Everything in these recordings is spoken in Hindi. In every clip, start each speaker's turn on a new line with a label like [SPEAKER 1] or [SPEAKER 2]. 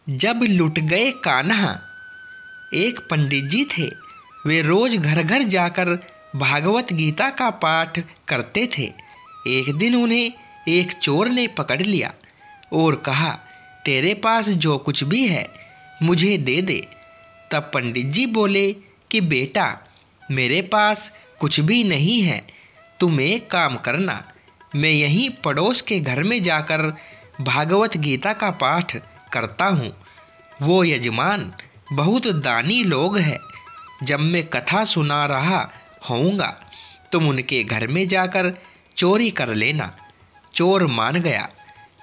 [SPEAKER 1] जब लुट गए कान्हा। एक पंडित जी थे। वे रोज घर घर जाकर भागवत गीता का पाठ करते थे। एक दिन उन्हें एक चोर ने पकड़ लिया और कहा, तेरे पास जो कुछ भी है मुझे दे दे। तब पंडित जी बोले कि बेटा, मेरे पास कुछ भी नहीं है। तुम एक काम करना, मैं यहीं पड़ोस के घर में जाकर भागवत गीता का पाठ करता हूँ। वो यजमान बहुत दानी लोग हैं। जब मैं कथा सुना रहा होऊंगा तुम उनके घर में जाकर चोरी कर लेना। चोर मान गया।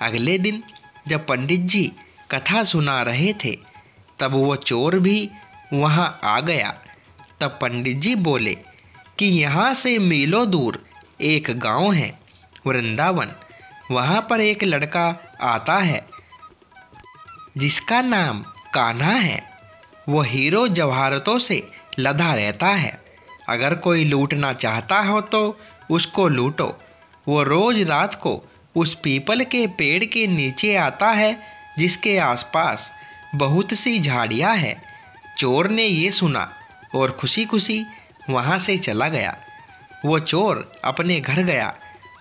[SPEAKER 1] अगले दिन जब पंडित जी कथा सुना रहे थे तब वो चोर भी वहाँ आ गया। तब पंडित जी बोले कि यहाँ से मीलों दूर एक गांव है, वृंदावन। वहाँ पर एक लड़का आता है जिसका नाम कान्हा है। वो हीरो जवाहरातों से लदा रहता है। अगर कोई लूटना चाहता हो तो उसको लूटो। वो रोज रात को उस पीपल के पेड़ के नीचे आता है जिसके आसपास बहुत सी झाड़ियाँ हैं। चोर ने ये सुना और खुशी खुशी वहाँ से चला गया। वो चोर अपने घर गया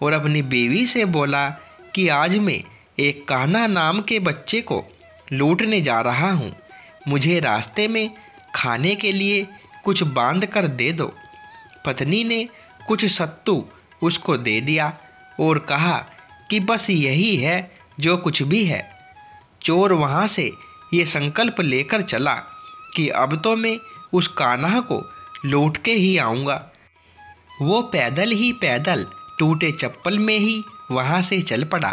[SPEAKER 1] और अपनी बीवी से बोला कि आज मैं एक कान्हा नाम के बच्चे को लूटने जा रहा हूँ। मुझे रास्ते में खाने के लिए कुछ बांध कर दे दो। पत्नी ने कुछ सत्तू उसको दे दिया और कहा कि बस यही है जो कुछ भी है। चोर वहाँ से ये संकल्प लेकर चला कि अब तो मैं उस कान्हा को लूट के ही आऊँगा। वो पैदल ही पैदल टूटे चप्पल में ही वहाँ से चल पड़ा।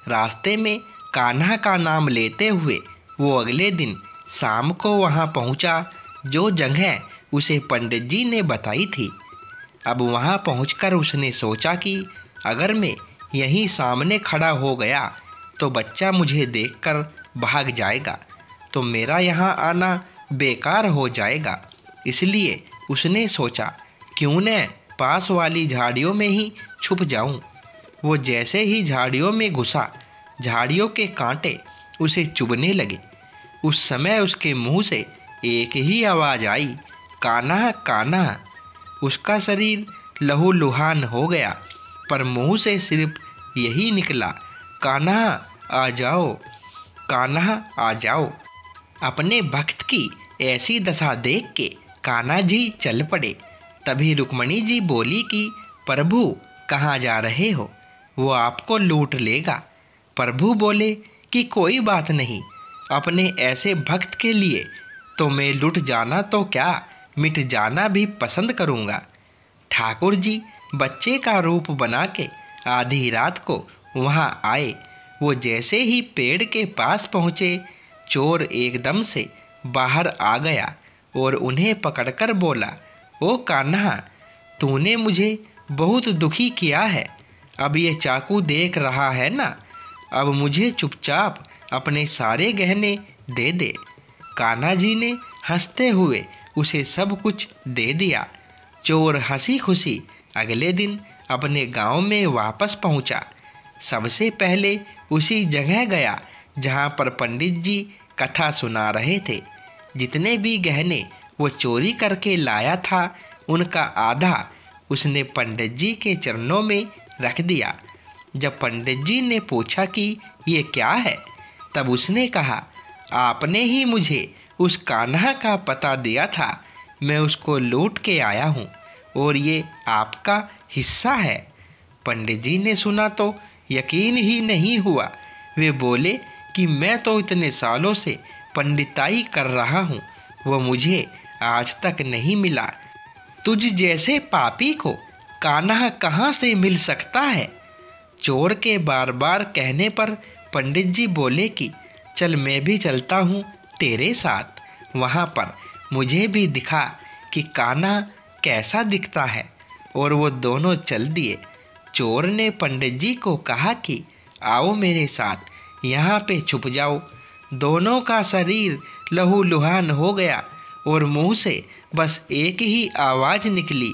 [SPEAKER 1] रास्ते में कान्हा का नाम लेते हुए वो अगले दिन शाम को वहाँ पहुँचा जो जगह उसे पंडित जी ने बताई थी। अब वहाँ पहुँचकर उसने सोचा कि अगर मैं यहीं सामने खड़ा हो गया तो बच्चा मुझे देखकर भाग जाएगा, तो मेरा यहाँ आना बेकार हो जाएगा। इसलिए उसने सोचा क्यों न पास वाली झाड़ियों में ही छुप जाऊं। वो जैसे ही झाड़ियों में घुसा, झाड़ियों के कांटे उसे चुभने लगे। उस समय उसके मुंह से एक ही आवाज़ आई, कान्हा कान्हा। उसका शरीर लहूलुहान हो गया, पर मुंह से सिर्फ यही निकला, कान्हा आ जाओ, कान्हा आ जाओ। अपने भक्त की ऐसी दशा देख के कान्हा जी चल पड़े। तभी रुक्मणी जी बोली कि प्रभु कहाँ जा रहे हो, वो आपको लूट लेगा। प्रभु बोले कि कोई बात नहीं, अपने ऐसे भक्त के लिए तो मैं लुट जाना तो क्या, मिट जाना भी पसंद करूँगा। ठाकुर जी बच्चे का रूप बना के आधी रात को वहाँ आए। वो जैसे ही पेड़ के पास पहुँचे, चोर एकदम से बाहर आ गया और उन्हें पकड़कर बोला, ओ कान्हा, तूने मुझे बहुत दुखी किया है। अब ये चाकू देख रहा है ना, अब मुझे चुपचाप अपने सारे गहने दे दे। कान्हा जी ने हंसते हुए उसे सब कुछ दे दिया। चोर हंसी खुशी अगले दिन अपने गांव में वापस पहुंचा। सबसे पहले उसी जगह गया जहां पर पंडित जी कथा सुना रहे थे। जितने भी गहने वो चोरी करके लाया था उनका आधा उसने पंडित जी के चरणों में रख दिया। जब पंडित जी ने पूछा कि ये क्या है, तब उसने कहा, आपने ही मुझे उस कान्हा का पता दिया था, मैं उसको लूट के आया हूँ और ये आपका हिस्सा है। पंडित जी ने सुना तो यकीन ही नहीं हुआ। वे बोले कि मैं तो इतने सालों से पंडिताई कर रहा हूँ, वो मुझे आज तक नहीं मिला। तुझ जैसे पापी को कान्हा कहाँ से मिल सकता है। चोर के बार बार कहने पर पंडित जी बोले कि चल मैं भी चलता हूँ तेरे साथ, वहाँ पर मुझे भी दिखा कि कान्हा कैसा दिखता है। और वो दोनों चल दिए। चोर ने पंडित जी को कहा कि आओ मेरे साथ, यहाँ पे छुप जाओ। दोनों का शरीर लहूलुहान हो गया और मुंह से बस एक ही आवाज़ निकली,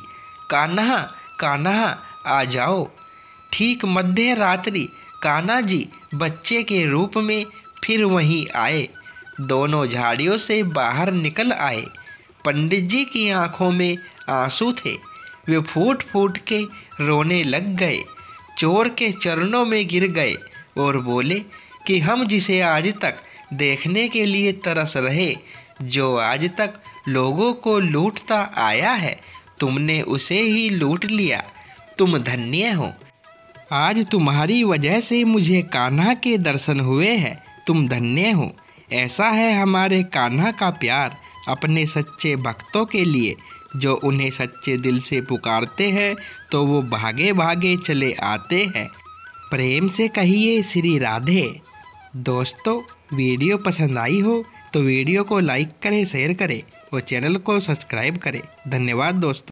[SPEAKER 1] कान्हा कान्हा आ जाओ। ठीक मध्य रात्रि कान्हा जी बच्चे के रूप में फिर वहीं आए। दोनों झाड़ियों से बाहर निकल आए। पंडित जी की आंखों में आंसू थे। वे फूट फूट के रोने लग गए, चोर के चरणों में गिर गए और बोले कि हम जिसे आज तक देखने के लिए तरस रहे, जो आज तक लोगों को लूटता आया है, तुमने उसे ही लूट लिया। तुम धन्य हो। आज तुम्हारी वजह से मुझे कान्हा के दर्शन हुए हैं। तुम धन्य हो। ऐसा है हमारे कान्हा का प्यार अपने सच्चे भक्तों के लिए। जो उन्हें सच्चे दिल से पुकारते हैं तो वो भागे भागे चले आते हैं। प्रेम से कहिए श्री राधे। दोस्तों, वीडियो पसंद आई हो तो वीडियो को लाइक करें, शेयर करें और चैनल को सब्सक्राइब करें। धन्यवाद दोस्तों।